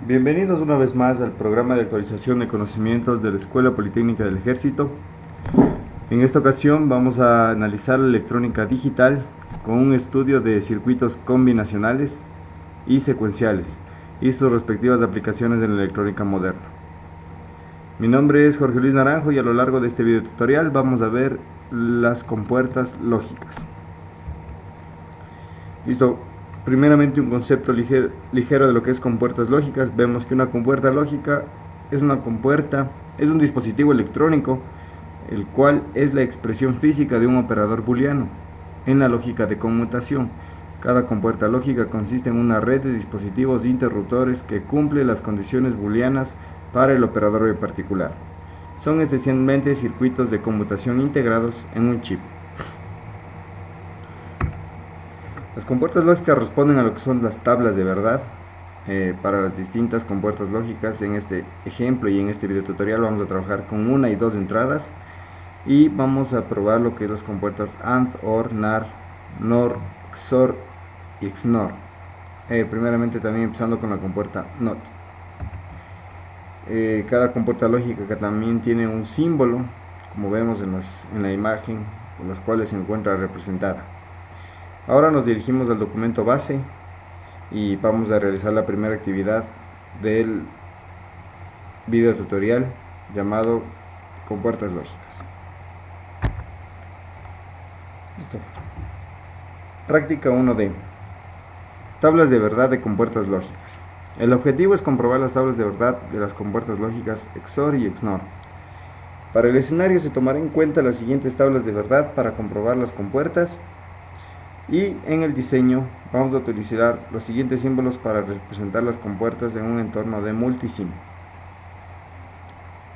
Bienvenidos una vez más al programa de actualización de conocimientos de la Escuela Politécnica del Ejército. En esta ocasión vamos a analizar la electrónica digital con un estudio de circuitos combinacionales y secuenciales y sus respectivas aplicaciones en la electrónica moderna. Mi nombre es Jorge Luis Naranjo y a lo largo de este video tutorial vamos a ver las compuertas lógicas. Listo. Primeramente un concepto ligero de lo que es compuertas lógicas. Vemos que una compuerta lógica es un dispositivo electrónico, el cual es la expresión física de un operador booleano en la lógica de conmutación. Cada compuerta lógica consiste en una red de dispositivos interruptores que cumple las condiciones booleanas para el operador en particular. Son esencialmente circuitos de conmutación integrados en un chip. Las compuertas lógicas responden a lo que son las tablas de verdad. Para las distintas compuertas lógicas, en este ejemplo y en este video tutorial vamos a trabajar con una y dos entradas y vamos a probar lo que es las compuertas AND, OR, NAR, NOR, XOR y XNOR. Primeramente también empezando con la compuerta NOT. Cada compuerta lógica que también tiene un símbolo, como vemos en la imagen, con las cuales se encuentra representada. Ahora nos dirigimos al documento base y vamos a realizar la primera actividad del video tutorial llamado compuertas lógicas. Listo. Práctica 1D. Tablas de verdad de compuertas lógicas. El objetivo es comprobar las tablas de verdad de las compuertas lógicas XOR y XNOR. Para el escenario se tomará en cuenta las siguientes tablas de verdad para comprobar las compuertas. Y en el diseño vamos a utilizar los siguientes símbolos para representar las compuertas en un entorno de multisim.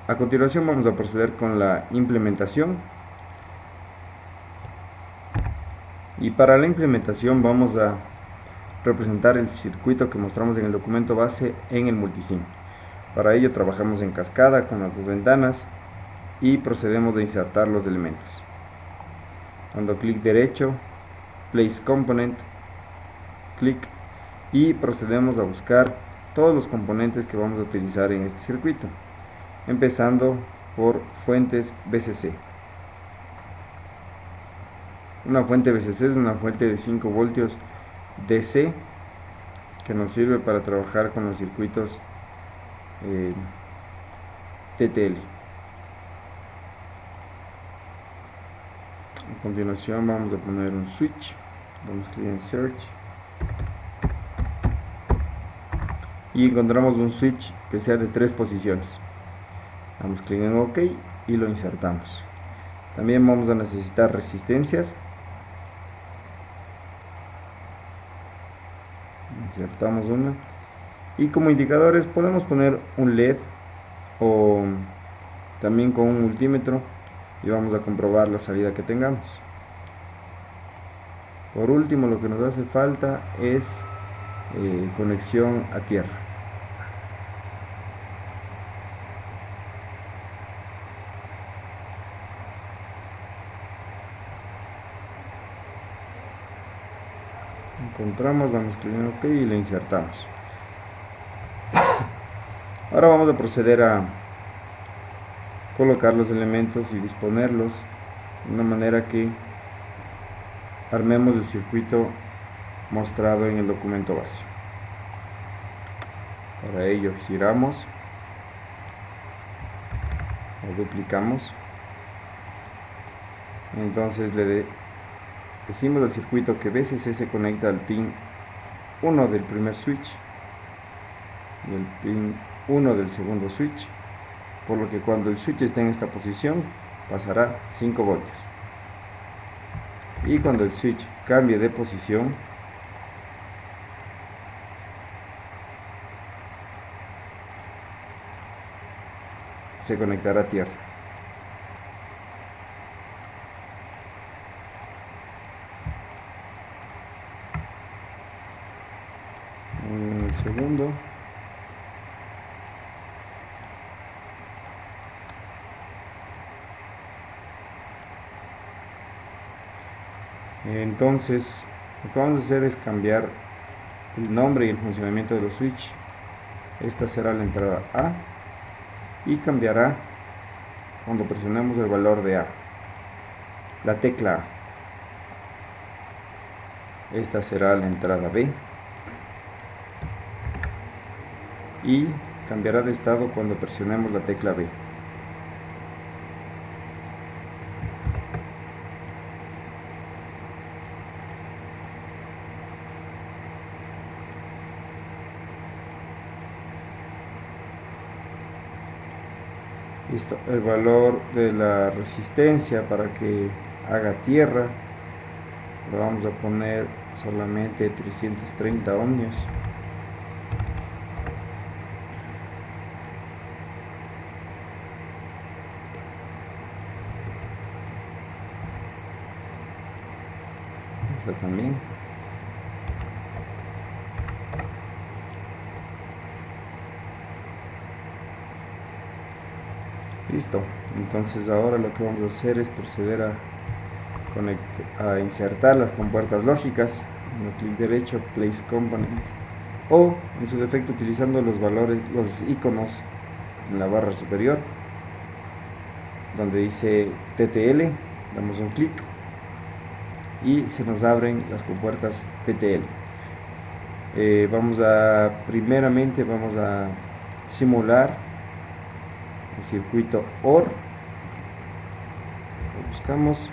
A continuación vamos a proceder con la implementación. Y para la implementación vamos a representar el circuito que mostramos en el documento base en el multisim. Para ello trabajamos en cascada con las dos ventanas y procedemos a insertar los elementos. Dando clic derecho, Place Component, clic y procedemos a buscar todos los componentes que vamos a utilizar en este circuito, empezando por fuentes VCC. Una fuente VCC es una fuente de 5 voltios DC que nos sirve para trabajar con los circuitos TTL. A continuación vamos a poner un switch. Damos clic en Search y encontramos un switch que sea de 3 posiciones. Damos clic en OK y lo insertamos. También vamos a necesitar resistencias. Insertamos una y como indicadores podemos poner un LED o también con un multímetro y vamos a comprobar la salida que tengamos. Por último, lo que nos hace falta es conexión a tierra. Encontramos, damos clic en OK y le insertamos. Ahora vamos a proceder a colocar los elementos y disponerlos de una manera que armemos el circuito mostrado en el documento base. Para ello giramos o duplicamos, entonces decimos al circuito que VCC se conecta al pin 1 del primer switch y el pin 1 del segundo switch, por lo que cuando el switch esté en esta posición pasará 5 voltios. Y cuando el switch cambie de posición, se conectará a tierra. Un segundo. Entonces lo que vamos a hacer es cambiar el nombre y el funcionamiento de los switch. esta será la entrada A y cambiará cuando presionemos el valor de A, la tecla A. Esta será la entrada B y cambiará de estado cuando presionemos la tecla B. Listo, el valor de la resistencia para que haga tierra lo vamos a poner solamente 330 ohmios. Esta también. Listo, entonces ahora lo que vamos a hacer es proceder a insertar las compuertas lógicas. En el clic derecho, Place Component, o en su defecto utilizando los valores, los iconos en la barra superior donde dice TTL, damos un clic y se nos abren las compuertas TTL. Primeramente vamos a simular el circuito OR. Lo buscamos.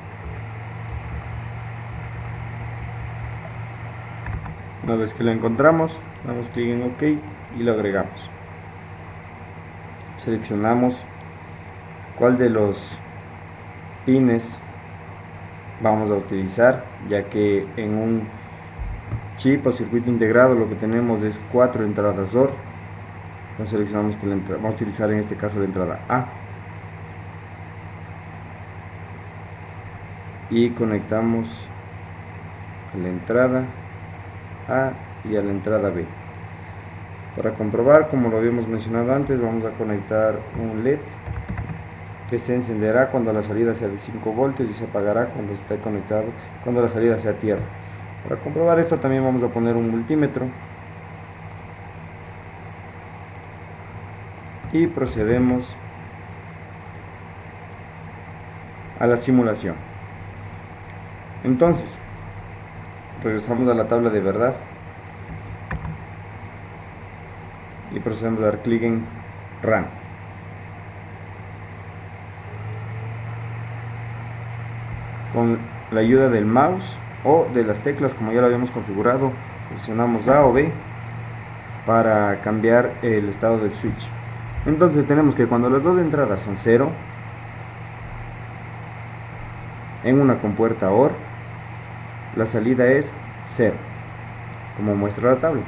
Una vez que lo encontramos, damos clic en OK y lo agregamos. Seleccionamos cuál de los pines vamos a utilizar, ya que en un chip o circuito integrado lo que tenemos es 4 entradas OR. Entonces seleccionamos que vamos a utilizar en este caso la entrada A y conectamos a la entrada A y a la entrada B. Para comprobar, como lo habíamos mencionado antes, vamos a conectar un LED que se encenderá cuando la salida sea de 5 voltios y se apagará cuando esté conectado, cuando la salida sea tierra. Para comprobar esto también vamos a poner un multímetro y procedemos a la simulación. Entonces, regresamos a la tabla de verdad y procedemos a dar clic en Run. Con la ayuda del mouse o de las teclas, como ya lo habíamos configurado, presionamos A o B para cambiar el estado del switch. Entonces tenemos que cuando las dos entradas son 0 en una compuerta OR, la salida es 0, como muestra la tabla.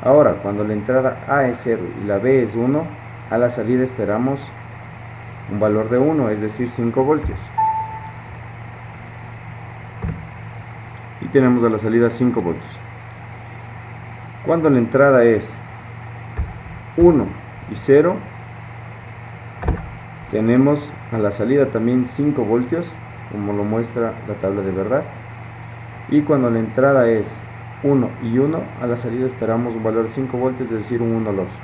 Ahora, cuando la entrada A es 0 y la B es 1, a la salida esperamos un valor de 1, es decir, 5 voltios. Y tenemos a la salida 5 voltios. Cuando la entrada es 1 y 0, tenemos a la salida también 5 voltios, como lo muestra la tabla de verdad. Y cuando la entrada es 1 y 1, a la salida esperamos un valor de 5 voltios, es decir, un 1 lógico.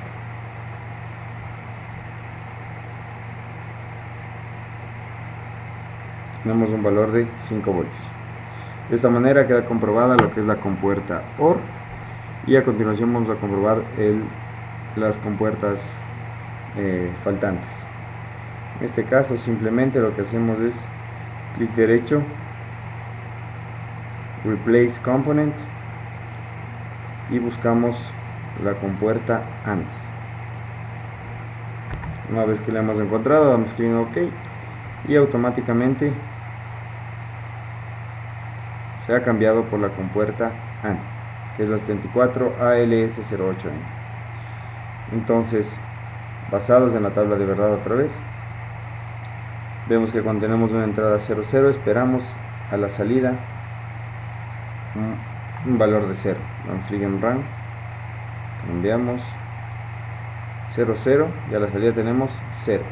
Tenemos un valor de 5 voltios. De esta manera queda comprobada lo que es la compuerta OR, y a continuación vamos a comprobar las compuertas faltantes. En este caso simplemente lo que hacemos es clic derecho, Replace Component, y buscamos la compuerta AND. Una vez que la hemos encontrado, damos clic en OK y automáticamente se ha cambiado por la compuerta AND, que es la 74ALS08N. Entonces, basados en la tabla de verdad otra vez, vemos que cuando tenemos una entrada 00 esperamos a la salida un valor de 0. Damos clic en Run, cambiamos 00 y a la salida tenemos 0.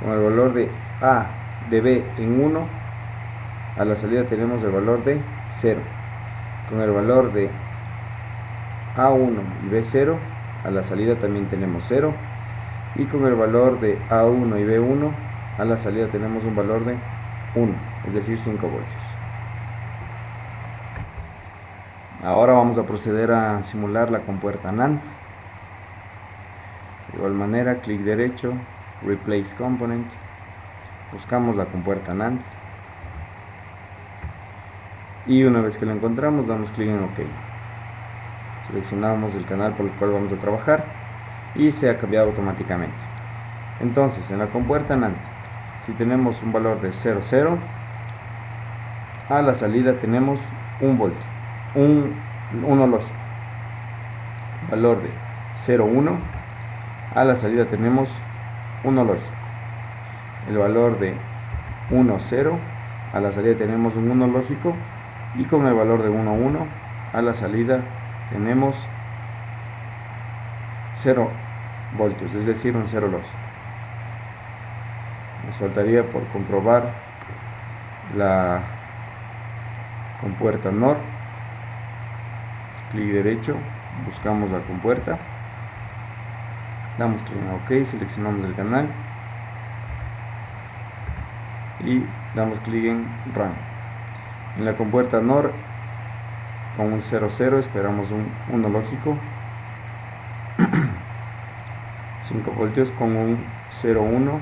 Con el valor de A de B en 1, a la salida tenemos el valor de 0. Con el valor de A1 y B0, a la salida también tenemos 0, y con el valor de A1 y B1 a la salida tenemos un valor de 1, es decir 5 voltios. Ahora vamos a proceder a simular la compuerta NAND. De igual manera, clic derecho, Replace Component, buscamos la compuerta NAND y una vez que lo encontramos damos clic en OK. Seleccionamos el canal por el cual vamos a trabajar y se ha cambiado automáticamente. Entonces, en la compuerta NAND, si tenemos un valor de 0, 0, a la salida tenemos 1 voltio, 1 lógico. Valor de 0, 1, a la salida tenemos 1 lógico. El valor de 1, 0, a la salida tenemos un 1 lógico, y con el valor de 1, 1, a la salida tenemos 0 voltios, es decir, un 0 lógico. Nos faltaría por comprobar la compuerta NOR. Clic derecho, buscamos la compuerta, damos clic en OK, seleccionamos el canal y damos clic en Run. En la compuerta NOR, con un 0, 0 esperamos un 1 lógico, 5 voltios. Con un 0, 1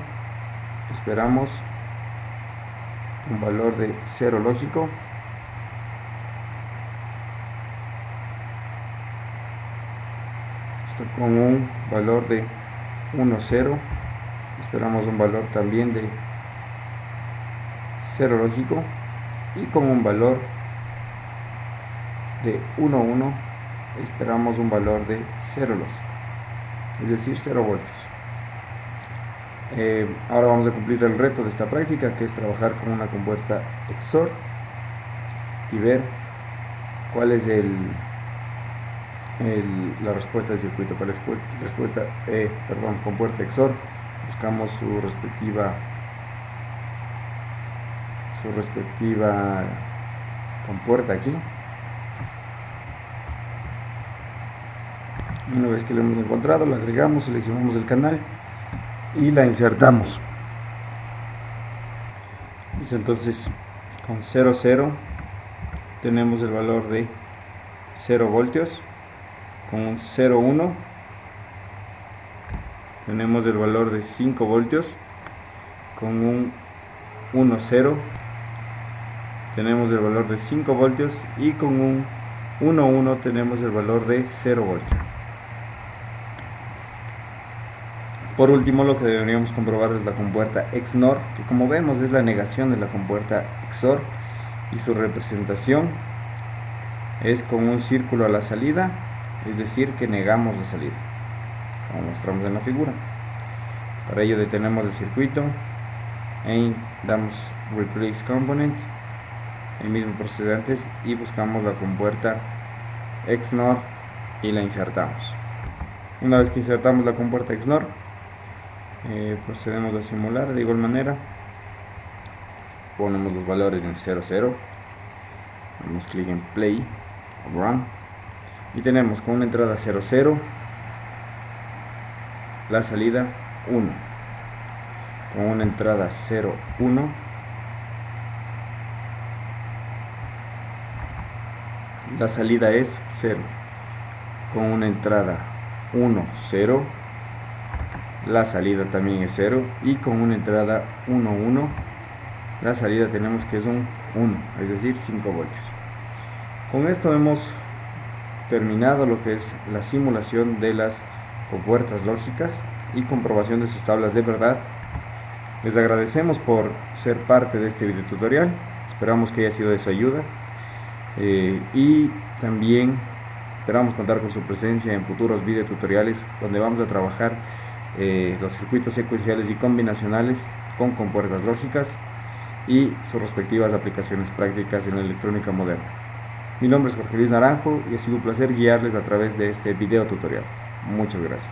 esperamos un valor de 0 lógico, con un valor de 1, 0 esperamos un valor también de 0 lógico, y con un valor de 1, 1 esperamos un valor de 0 lógico, es decir 0 voltios. Ahora vamos a cumplir el reto de esta práctica, que es trabajar con una compuerta XOR y ver cuál es la respuesta del circuito. Para la compuerta XOR, buscamos su respectiva compuerta aquí. Una vez que lo hemos encontrado, la agregamos, seleccionamos el canal y la insertamos. Entonces, con 0, 0 tenemos el valor de 0 voltios. Con un 0, 1 tenemos el valor de 5 voltios. Con un 1, 0 tenemos el valor de 5 voltios, y con un 1, 1 tenemos el valor de 0 voltios. Por último, lo que deberíamos comprobar es la compuerta XNOR, que como vemos es la negación de la compuerta XOR, y su representación es con un círculo a la salida, es decir que negamos la salida, como mostramos en la figura. Para ello detenemos el circuito y damos Replace Component, el mismo proceso antes, y buscamos la compuerta XNOR y la insertamos. Una vez que insertamos la compuerta XNOR, procedemos a simular de igual manera. Ponemos los valores en 0, 0, damos clic en Play o Run, y tenemos con una entrada 0, 0, la salida 1, con una entrada 0, 1, la salida es 0, con una entrada 1, 0, la salida también es 0, y con una entrada 1, 1, la salida tenemos que es un 1, es decir 5 voltios. Con esto hemos terminado lo que es la simulación de las compuertas lógicas y comprobación de sus tablas de verdad. Les agradecemos por ser parte de este video tutorial, esperamos que haya sido de su ayuda, y también esperamos contar con su presencia en futuros video tutoriales donde vamos a trabajar los circuitos secuenciales y combinacionales con compuertas lógicas y sus respectivas aplicaciones prácticas en la electrónica moderna. Mi nombre es Jorge Luis Naranjo y ha sido un placer guiarles a través de este video tutorial. Muchas gracias.